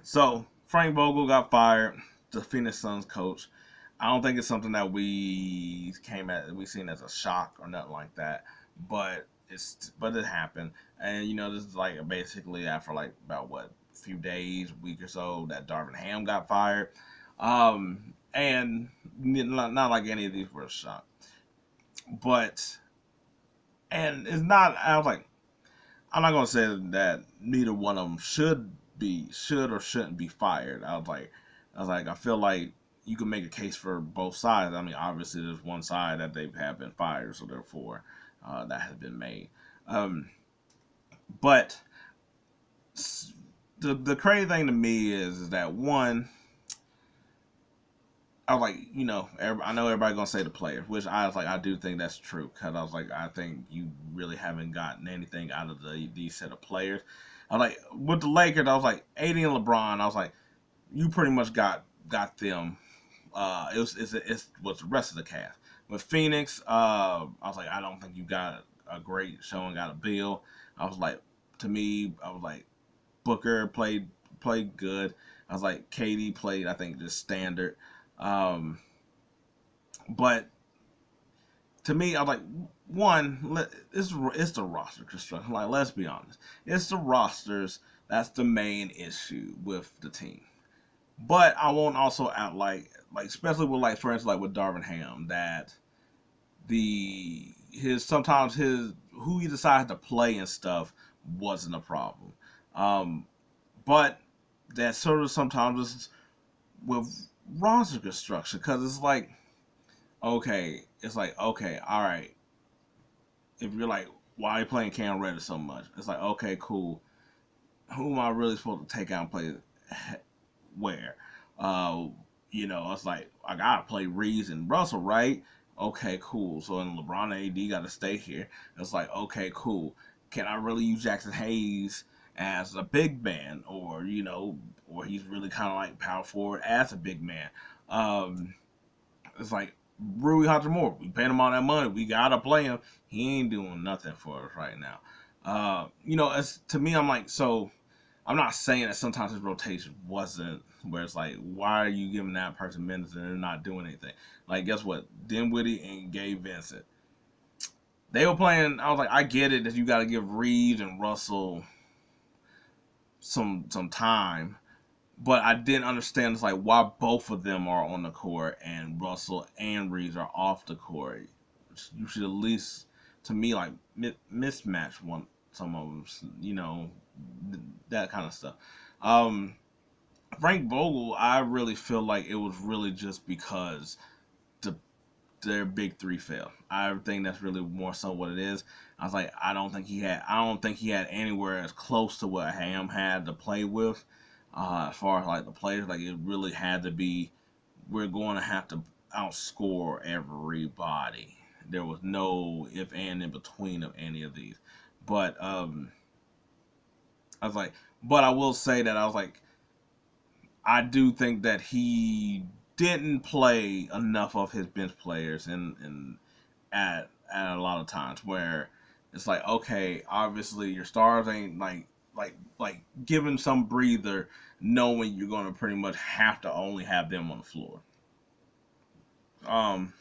So Frank Vogel got fired, the Phoenix Suns coach. I don't think it's something that we seen as a shock or nothing like that, but it happened, and this is like basically after like about what few days, week or so that Darvin Ham got fired, and not like any of these were a shock, but and it's not. I was like, I'm not gonna say that neither one of them should or shouldn't be fired. I feel like you can make a case for both sides. I mean, obviously there's one side that they have been fired, so therefore that has been made. Um, but the crazy thing to me is that one, I was like, I know everybody gonna say the players, which I was like, I do think that's true because I was like, I think you really haven't gotten anything out of these set of players. I was like, with the Lakers, I was like, AD and LeBron, I was like, you pretty much got them. It's what's the rest of the cast. With Phoenix, I was like, I don't think you got a great showing out of Bill. I was like, to me, I was like, Booker played good. I was like, KD played, I think, just standard. Um, but to me, I was like, one, it's the roster construction. Like, let's be honest, it's the rosters that's the main issue with the team. But I won't also act like especially with like for instance like with Darvin Ham that the his sometimes his who he decided to play and stuff wasn't a problem. Um, but that sort of sometimes is with roster construction because it's like okay, all right. If you're like, why are you playing Cam Reddish so much? It's like okay, cool. Who am I really supposed to take out and play where? Uh, it's like I gotta play Reeves and Russell, right? Okay, cool. So then LeBron and AD gotta stay here. It's like okay, cool. Can I really use Jackson Hayes as a big man, or he's really kind of like power forward as a big man? It's like Rui Hachimura. We paid him all that money. We gotta play him. He ain't doing nothing for us right now. It's to me. I'm like so. I'm not saying that sometimes his rotation wasn't where it's like, why are you giving that person minutes and they're not doing anything? Like, guess what? Dinwiddie and Gabe Vincent. They were playing. I was like, I get it that you got to give Reeves and Russell some time, but I didn't understand. It's like why both of them are on the court and Russell and Reeves are off the court. You should at least, to me, like mismatch one some of them. That kind of stuff. Um, Frank Vogel, I really feel like it was really just because the their big three failed. I think that's really more so what it is. I was like, I don't think he had anywhere as close to what Ham had to play with. As far as like the players, like it really had to be. We're going to have to outscore everybody. There was no if and in between of any of these. But I was like, but I will say that I was like, I do think that he didn't play enough of his bench players and at a lot of times where it's like okay, obviously your stars ain't like giving some breather, knowing you're gonna pretty much have to only have them on the floor. Um,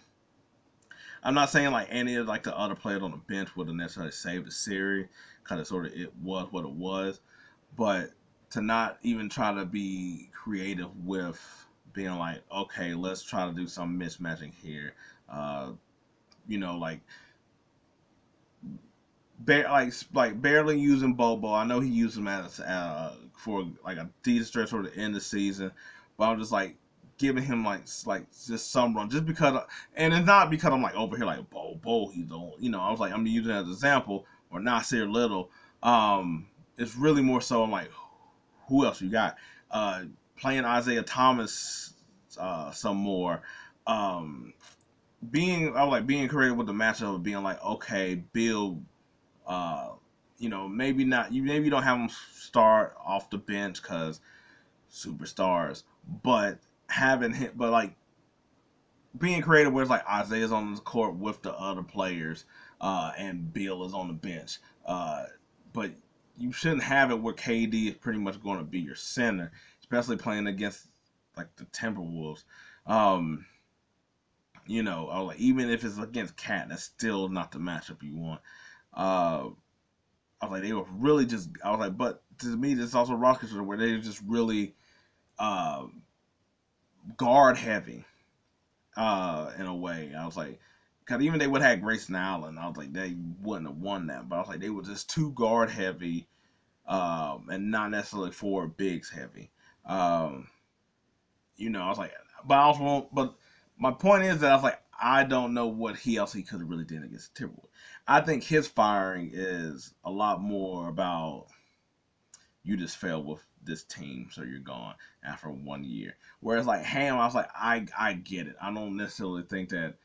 I'm not saying like any of like the other players on the bench would have necessarily saved the series because it was what it was, but to not even try to be creative with being like, okay, let's try to do some mismatching here. Uh, like barely using Bobo. I know he used him as for like a decent stretch toward the end of the season, but I'm just like giving him like just some run just because, and it's not because I'm like over here like Bobo. He's old, I was like I'm using it as an example or Nasir Little. It's really more so I'm like who else you got? Playing Isaiah Thomas some more. Um, I was like being creative with the matchup of being like okay, Bill maybe not. Maybe you don't have them start off the bench because superstars, but but like being creative where it's like Isaiah's on the court with the other players, and Bill is on the bench. But you shouldn't have it where KD is pretty much going to be your center, especially playing against like the Timberwolves. Um, I was like, even if it's against Cat, that's still not the matchup you want. Uh, I was like, they were really just. I was like, but to me, this is also Rockets where they were just really uh, guard heavy in a way. I was like, because even they would have had Grayson Allen, I was like, they wouldn't have won that. But I was like, they were just too guard heavy and not necessarily forward bigs heavy. Um, I was like, but I also won't. But my point is that I was like, I don't know what else he could have really did against Timberwolves. I think his firing is a lot more about you just failed with this team, so you're gone after 1 year. Whereas like Ham, I was like, I get it. I don't necessarily think that.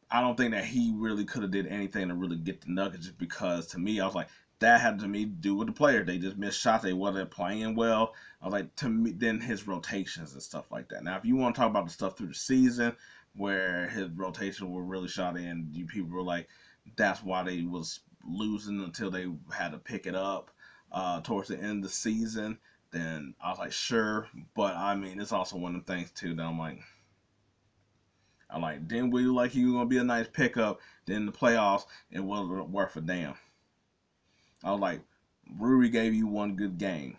I don't think that he really could have did anything to really get the Nuggets, just because to me, I was like, that had to me do with the players. They just missed shots. They wasn't playing well. I was like, to me, then his rotations and stuff like that. Now, if you want to talk about the stuff through the season where his rotations were really shot in, you people were like, that's why they was losing until they had to pick it up towards the end of the season. Then I was like, sure, but I mean, it's also one of the things too that I'm like, didn't we like he was gonna be a nice pickup? Then the playoffs, it wasn't worth a damn. I was like, Rui gave you one good game.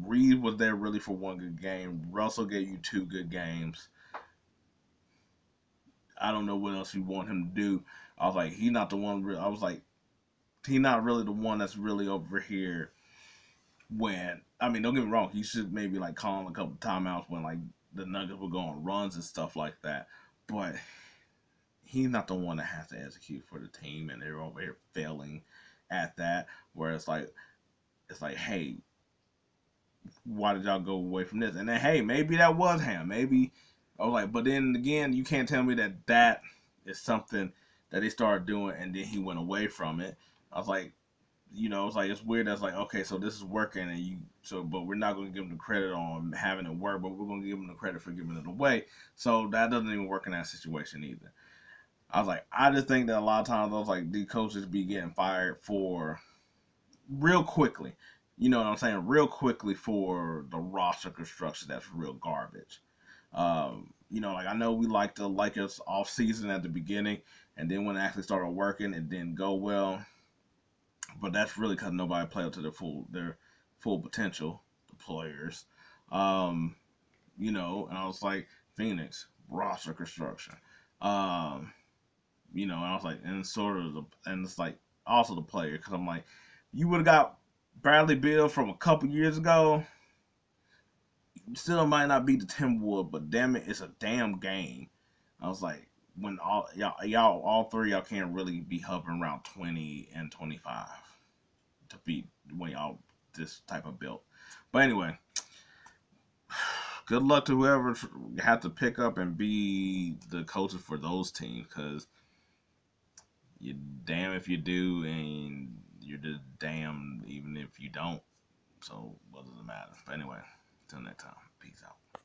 Reed was there really for one good game. Russell gave you two good games. I don't know what else you want him to do. I was like, he's not the one. I was like, he's not really the one that's really over here. When I mean, don't get me wrong, he should maybe like call a couple timeouts when like the Nuggets were going runs and stuff like that. But he's not the one that has to execute for the team, and they're over here failing at that. Where it's like, hey, why did y'all go away from this? And then, hey, maybe that was Ham. Maybe I was like, but then again, you can't tell me that is something that they started doing, and then he went away from it. I was like, it's like it's weird. That's like, okay, so this is working, but we're not going to give them the credit on having it work, but we're going to give them the credit for giving it away. So that doesn't even work in that situation either. I was like, I just think that a lot of times those like these coaches be getting fired for real quickly. You know what I'm saying? Real quickly for the roster construction that's real garbage. Like I know we like the Lakers off season at the beginning, and then when it actually started working, it didn't go well. But that's really because nobody played up to their full potential. The players, um, and I was like Phoenix roster construction. Um, and I was like, and sort of and it's like also the player, because I'm like, you would have got Bradley Beal from a couple years ago. Still might not beat the Timberwolves, but damn it, it's a damn game. I was like, when all three y'all can't really be hovering around 20 and 25 to beat when y'all this type of build. But anyway, good luck to whoever had to pick up and be the coaches for those teams, because you damn if you do, and you're just damn even if you don't. So what does it matter? But anyway, until next time, peace out.